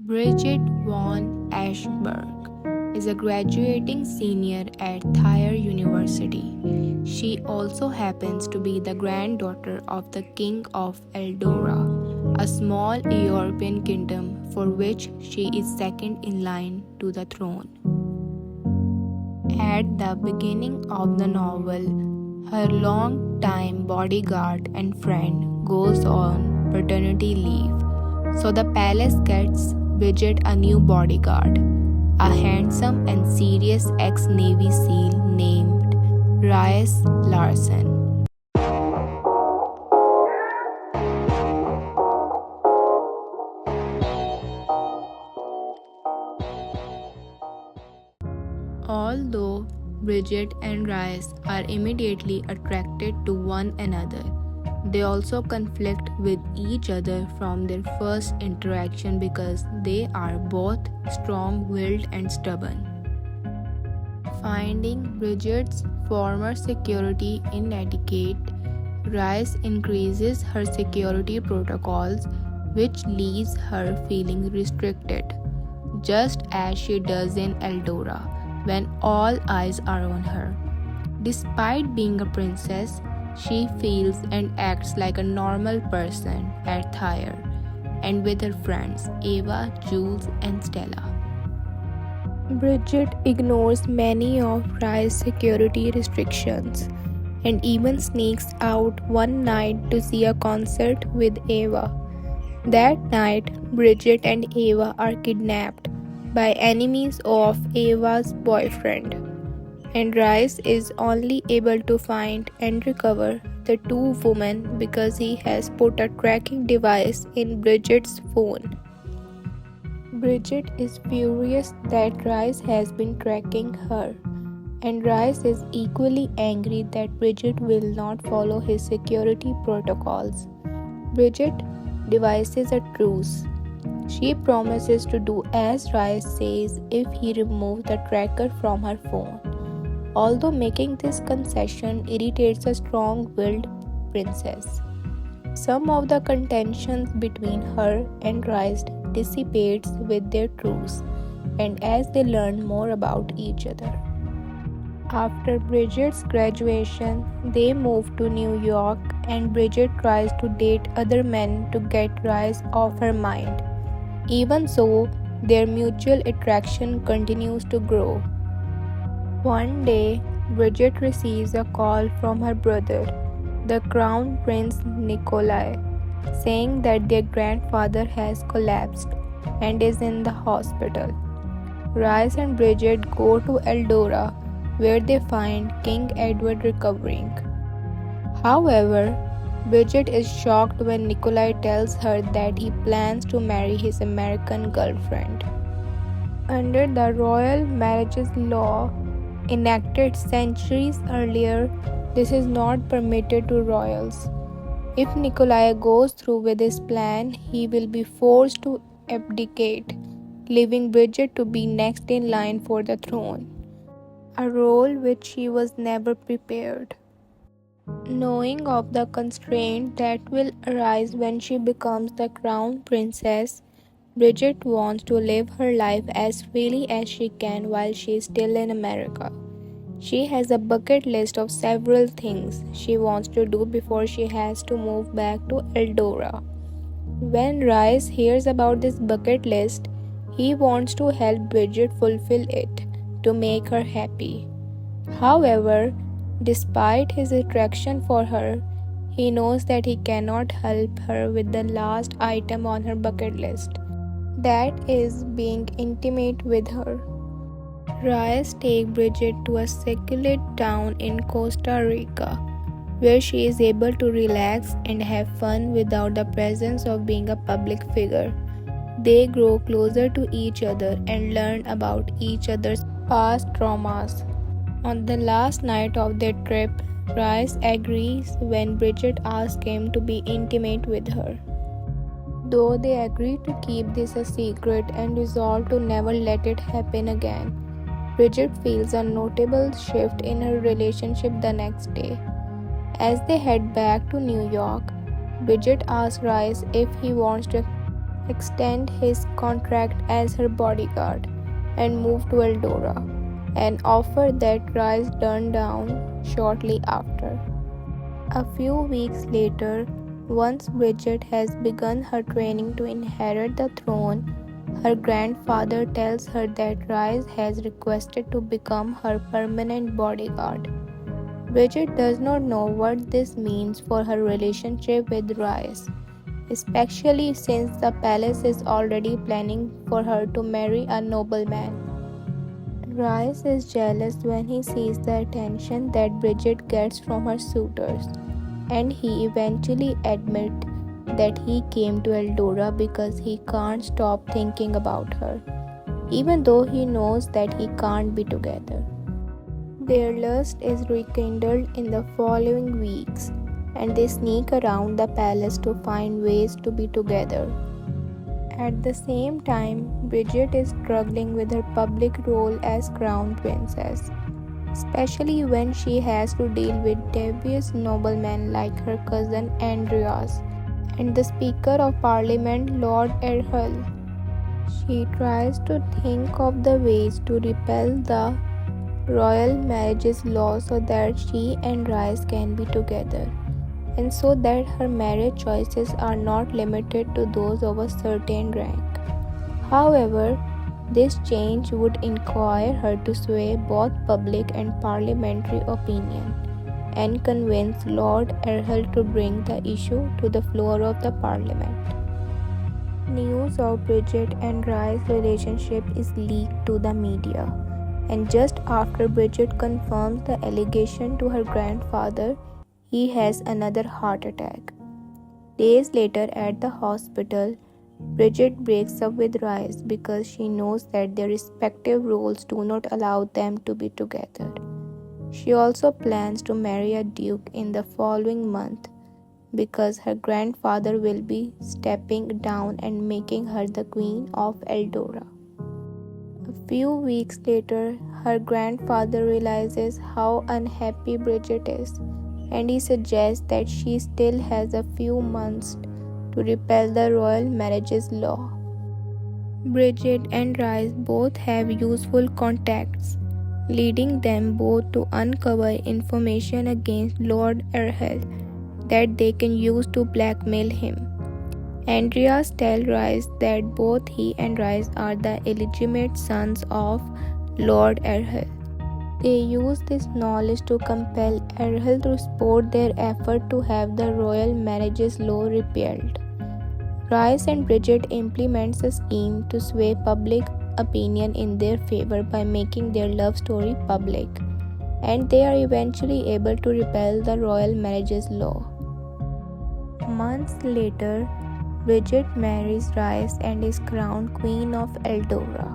Bridget von Ashburg is a graduating senior at Thayer University. She also happens to be the granddaughter of the King of Eldora, a small European kingdom for which she is second in line to the throne. At the beginning of the novel, her long-time bodyguard and friend goes on paternity leave, so the palace gets Bridget a new bodyguard, a handsome and serious ex-Navy SEAL named Rice Larson. Although Bridget and Rice are immediately attracted to one another, they also conflict with each other from their first interaction because they are both strong-willed and stubborn. Finding Bridget's former security inadequate, Rice increases her security protocols, which leaves her feeling restricted, just as she does in Eldora when all eyes are on her. Despite being a princess, she feels and acts like a normal person at Thayer and with her friends Eva, Jules, and Stella. Bridget ignores many of Rice's security restrictions and even sneaks out one night to see a concert with Eva. That night, Bridget and Eva are kidnapped by enemies of Eva's boyfriend, and Rice is only able to find and recover the two women because he has put a tracking device in Bridget's phone. Bridget is furious that Rice has been tracking her, and Rice is equally angry that Bridget will not follow his security protocols. Bridget devises a truce. She promises to do as Rice says if he removes the tracker from her phone. Although making this concession irritates a strong-willed princess. Some of the contentions between her and Rice dissipates with their truce and as they learn more about each other. After Bridget's graduation, they move to New York and Bridget tries to date other men to get Rice off her mind. Even so, their mutual attraction continues to grow. One day, Bridget receives a call from her brother, the Crown Prince Nikolai, saying that their grandfather has collapsed and is in the hospital. Rice and Bridget go to Eldora, where they find King Edward recovering. However, Bridget is shocked when Nikolai tells her that he plans to marry his American girlfriend. Under the royal marriages law, enacted centuries earlier, this is not permitted to royals. If Nikolai goes through with his plan, he will be forced to abdicate, leaving Bridget to be next in line for the throne, a role which she was never prepared. Knowing of the constraint that will arise when she becomes the crown princess, Bridget wants to live her life as freely as she can while she is still in America. She has a bucket list of several things she wants to do before she has to move back to Eldora. When Rice hears about this bucket list, he wants to help Bridget fulfill it to make her happy. However, despite his attraction for her, he knows that he cannot help her with the last item on her bucket list. That is being intimate with her. Rice takes Bridget to a secluded town in Costa Rica, where she is able to relax and have fun without the presence of being a public figure. They grow closer to each other and learn about each other's past traumas. On the last night of their trip, Rice agrees when Bridget asks him to be intimate with her. Though they agree to keep this a secret and resolve to never let it happen again, Bridget feels a notable shift in her relationship the next day. As they head back to New York, Bridget asks Rice if he wants to extend his contract as her bodyguard, and move to Eldora, an offer that Rice turned down shortly after. A few weeks later, once Bridget has begun her training to inherit the throne, her grandfather tells her that Rice has requested to become her permanent bodyguard. Bridget does not know what this means for her relationship with Rice, especially since the palace is already planning for her to marry a nobleman. Rice is jealous when he sees the attention that Bridget gets from her suitors, and he eventually admits that he came to Eldora because he can't stop thinking about her, even though he knows that he can't be together. Their lust is rekindled in the following weeks, and they sneak around the palace to find ways to be together. At the same time, Bridget is struggling with her public role as crown princess, especially when she has to deal with devious noblemen like her cousin Andreas and the Speaker of Parliament Lord Erhel. She tries to think of the ways to repel the royal marriages law so that she and Rice can be together, and so that her marriage choices are not limited to those of a certain rank. However, this change would require her to sway both public and parliamentary opinion and convince Lord Erhel to bring the issue to the floor of the parliament. News of Bridget and Rice's relationship is leaked to the media, and just after Bridget confirms the allegation to her grandfather, he has another heart attack. Days later at the hospital, Bridget breaks up with Rice because she knows that their respective roles do not allow them to be together. She also plans to marry a duke in the following month because her grandfather will be stepping down and making her the queen of Eldora. A few weeks later, her grandfather realizes how unhappy Bridget is, and he suggests that she still has a few months to repeal the royal marriages law. Bridget and Rice both have useful contacts, leading them both to uncover information against Lord Erhel that they can use to blackmail him. Andreas tells Rice that both he and Rice are the illegitimate sons of Lord Erhel. They use this knowledge to compel Erhel to support their effort to have the royal marriages law repealed. Rice and Bridget implements a scheme to sway public opinion in their favor by making their love story public, and they are eventually able to repeal the royal marriages law. Months later, Bridget marries Rice and is crowned Queen of Eldora.